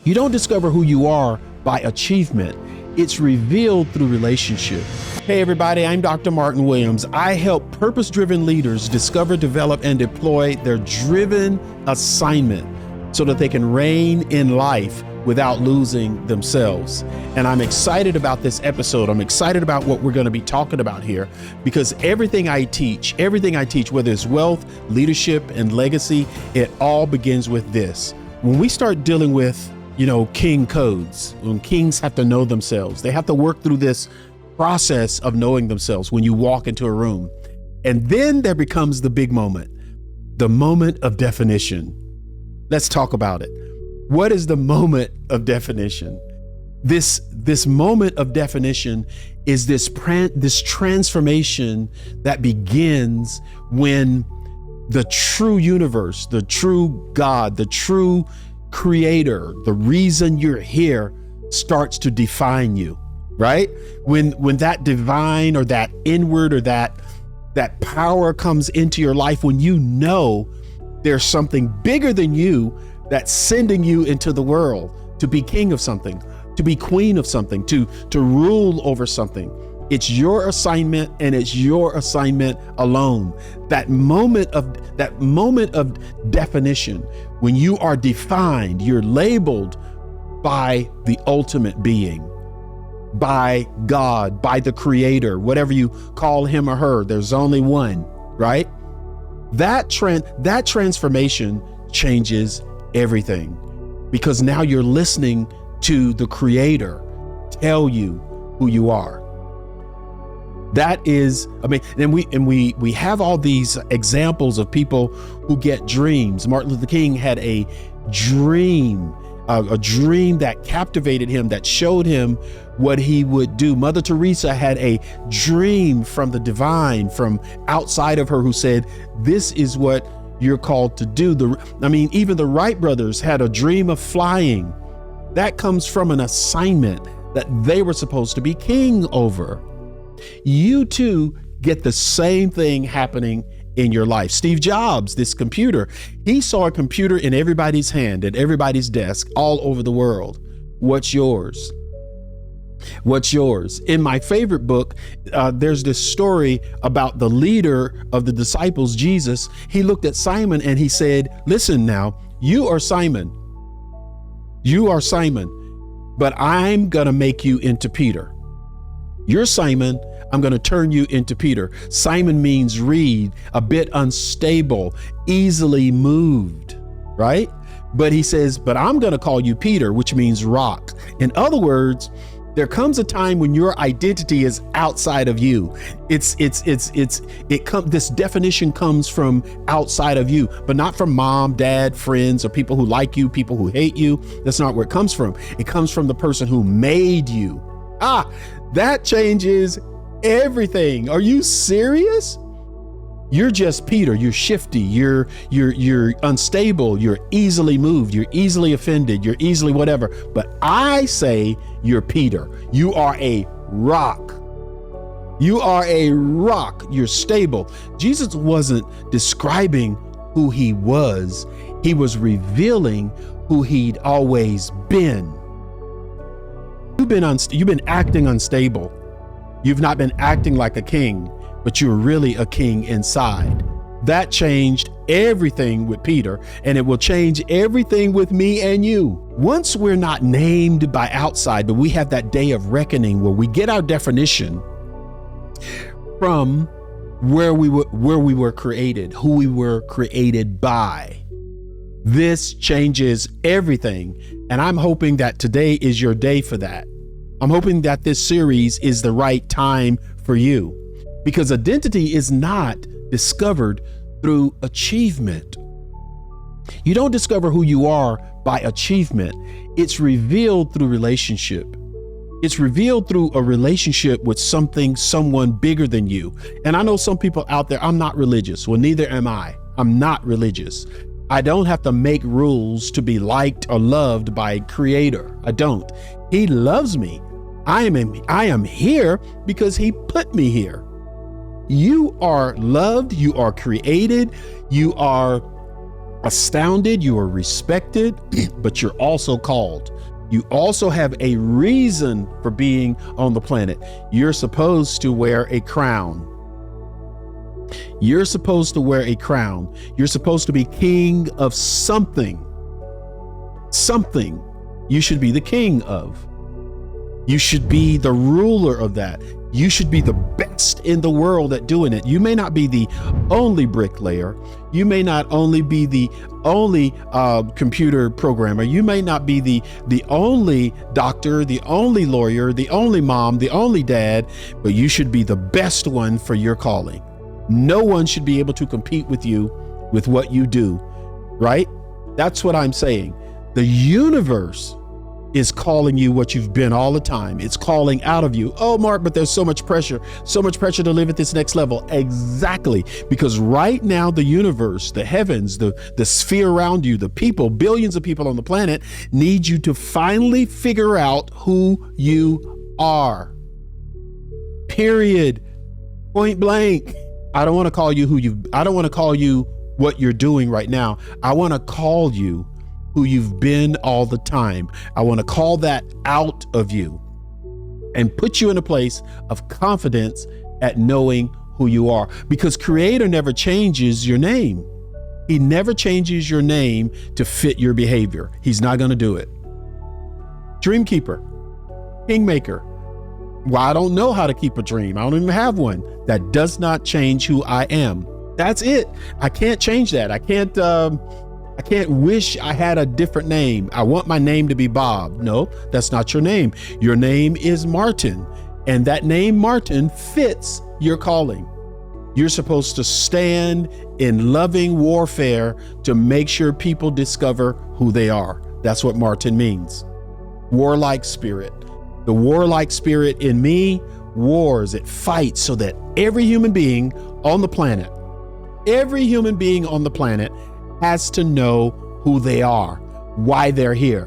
You don't discover who you are by achievement. It's revealed through relationship. Hey everybody, I'm Dr. Martin Williams. I help purpose-driven leaders discover, develop, and deploy their driven assignment so that they can reign in life without losing themselves. And I'm excited about this episode. I'm excited about what we're going to be talking about here, because everything I teach, whether it's wealth, leadership, and legacy, it all begins with this. When we start dealing with king codes, when kings have to know themselves, they have to work through this process of knowing themselves when you walk into a room. And then there becomes the big moment, the moment of definition. Let's talk about it. What is the moment of definition? This moment of definition is this transformation that begins when the true universe, the true God, the true creator, the reason you're here starts to define you, right? When that divine or that inward or that power comes into your life, when you know there's something bigger than you that's sending you into the world to be king of something, to be queen of something, to rule over something. It's your assignment, and it's your assignment alone. That moment of definition, when you are defined, you're labeled by the ultimate being, by God, by the creator, whatever you call him or her, there's only one, right? That transformation changes everything, because now you're listening to the creator tell you who you are. That is, and we have all these examples of people who get dreams. Martin Luther King had a dream that captivated him, that showed him what he would do. Mother Teresa had a dream from the divine, from outside of her, who said, this is what you're called to do. Even the Wright brothers had a dream of flying. That comes from an assignment that they were supposed to be king over. You too get the same thing happening in your life. Steve Jobs, this computer, he saw a computer in everybody's hand, at everybody's desk, all over the world. What's yours? What's yours? In my favorite book, there's this story about the leader of the disciples, Jesus. He looked at Simon and he said, listen now, you are Simon, but I'm going to make you into Peter. You're Simon, I'm going to turn you into Peter. Simon means reed, a bit unstable, easily moved, right? But he says, but I'm going to call you Peter, which means rock. In other words, there comes a time when your identity is outside of you. This definition comes from outside of you, but not from mom, dad, friends, or people who like you, people who hate you. That's not where it comes from. It comes from the person who made you. That changes everything. Are you serious? You're just Peter. You're shifty. You're unstable. You're easily moved. You're easily offended. You're easily whatever. But I say you're Peter. You are a rock. You are a rock. You're stable. Jesus wasn't describing who he was. He was revealing who he'd always been. You've been acting unstable. You've not been acting like a king, but you're really a king inside. That changed everything with Peter, and it will change everything with me and you. Once we're not named by outside, but we have that day of reckoning where we get our definition from where we were created, who we were created by. This changes everything. And I'm hoping that today is your day for that. I'm hoping that this series is the right time for you, because identity is not discovered through achievement. You don't discover who you are by achievement. It's revealed through relationship. It's revealed through a relationship with someone bigger than you. And I know some people out there, I'm not religious. Well, neither am I. I'm not religious. I don't have to make rules to be liked or loved by a creator. I don't. He loves me. I am here because he put me here. You are loved. You are created. You are astounded, you are respected, but you're also called. You also have a reason for being on the planet. You're supposed to wear a crown. You're supposed to wear a crown. You're supposed to be king of something. Something you should be the king of. You should be the ruler of that. You should be the best in the world at doing it. You may not be the only bricklayer. You may not only be the only computer programmer. You may not be the only doctor, the only lawyer, the only mom, the only dad, but you should be the best one for your calling. No one should be able to compete with you with what you do, right? That's what I'm saying. The universe is calling you what you've been all the time. It's calling out of you. Oh, Mark, but there's so much pressure to live at this next level. Exactly. Because right now, the universe, the heavens, the sphere around you, the people, billions of people on the planet need you to finally figure out who you are. Period. Point blank. I don't want to call you I don't want to call you what you're doing right now. I want to call you who you've been all the time. I want to call that out of you and put you in a place of confidence at knowing who you are, because Creator never changes your name. He never changes your name to fit your behavior. He's not going to do it. Dreamkeeper, Kingmaker. Well, I don't know how to keep a dream. I don't even have one. That does not change who I am. That's it. I can't change that. I can't wish I had a different name. I want my name to be Bob. No, that's not your name. Your name is Martin, and that name Martin fits your calling. You're supposed to stand in loving warfare to make sure people discover who they are. That's what Martin means. Warlike spirit. The warlike spirit in me wars. It fights so that every human being on the planet has to know who they are, why they're here.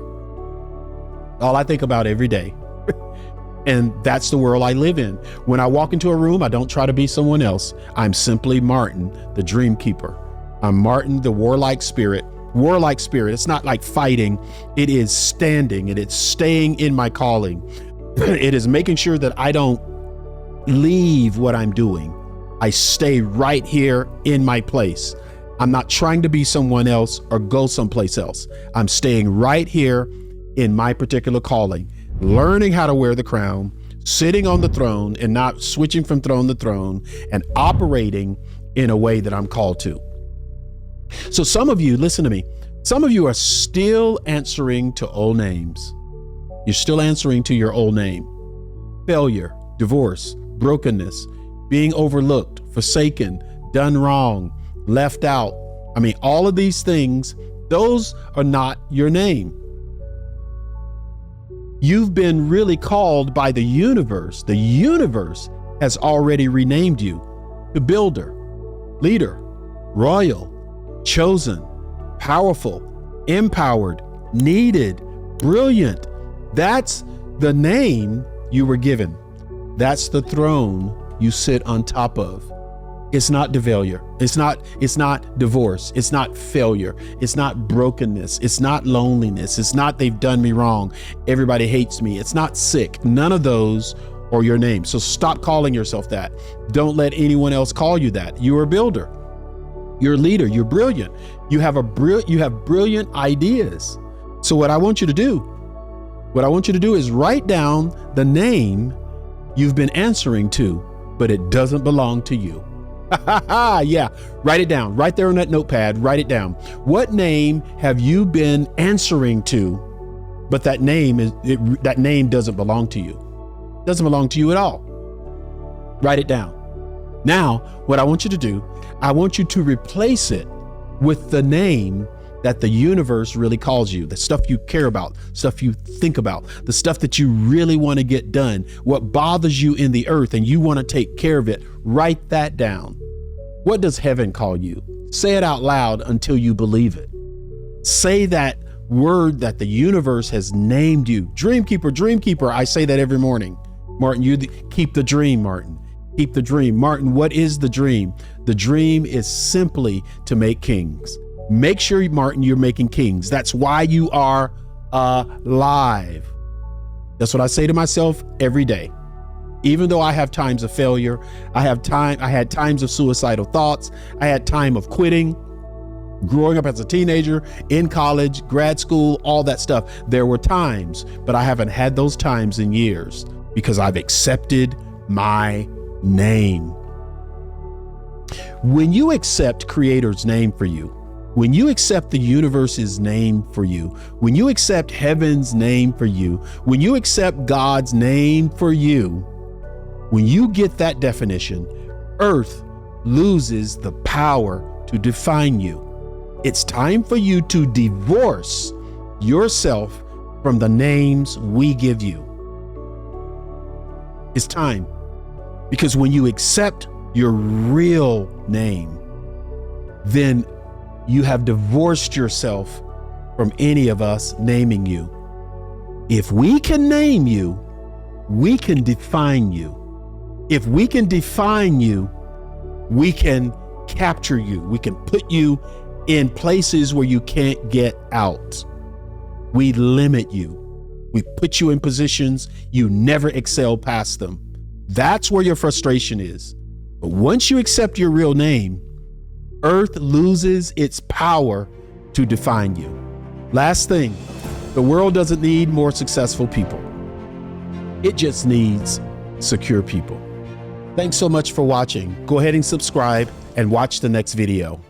All I think about every day. And that's the world I live in. When I walk into a room, I don't try to be someone else. I'm simply Martin, the Dreamkeeper. I'm Martin, the warlike spirit. Warlike spirit. It's not like fighting. It is standing and it's staying in my calling. It is making sure that I don't leave what I'm doing. I stay right here in my place. I'm not trying to be someone else or go someplace else. I'm staying right here in my particular calling, learning how to wear the crown, sitting on the throne and not switching from throne to throne, and operating in a way that I'm called to. So some of you, listen to me, some of you are still answering to old names. You're still answering to your old name. Failure, divorce, brokenness, being overlooked, forsaken, done wrong, left out. I mean, all of these things, those are not your name. You've been really called by the universe. The universe has already renamed you to builder, leader, royal, chosen, powerful, empowered, needed, brilliant. That's the name you were given. That's the throne you sit on top of. It's not failure. It's not divorce. It's not failure. It's not brokenness. It's not loneliness. It's not they've done me wrong. Everybody hates me. It's not sick. None of those are your name. So stop calling yourself that. Don't let anyone else call you that. You're a builder. You're a leader. You're brilliant. You have brilliant ideas. So what I want you to do is write down the name you've been answering to, but it doesn't belong to you. Yeah, write it down right there on that notepad. Write it down. What name have you been answering to, but that name doesn't belong to you. Doesn't belong to you at all. Write it down. Now, what I want you to do, I want you to replace it with the name that the universe really calls you, the stuff you care about, stuff you think about, the stuff that you really want to get done, what bothers you in the earth and you want to take care of it. Write that down. What does heaven call you? Say it out loud until you believe it. Say that word that the universe has named you. Dreamkeeper, Dreamkeeper. I say that every morning. Martin, keep the dream, Martin. Keep the dream. Martin, what is the dream? The dream is simply to make kings. Make sure, Martin, you're making kings. That's why you are alive. That's what I say to myself every day. Even though I have times of failure, I had times of suicidal thoughts. I had time of quitting, growing up as a teenager, in college, grad school, all that stuff. There were times, but I haven't had those times in years because I've accepted my name. When you accept Creator's name for you, when you accept the universe's name for you, when you accept heaven's name for you, when you accept God's name for you, when you get that definition, earth loses the power to define you. It's time for you to divorce yourself from the names we give you. It's time, because when you accept your real name, then you have divorced yourself from any of us naming you. If we can name you, we can define you. If we can define you, we can capture you. We can put you in places where you can't get out. We limit you. We put you in positions you never excel past them. That's where your frustration is. But once you accept your real name, earth loses its power to define you. Last thing, the world doesn't need more successful people. It just needs secure people. Thanks so much for watching. Go ahead and subscribe and watch the next video.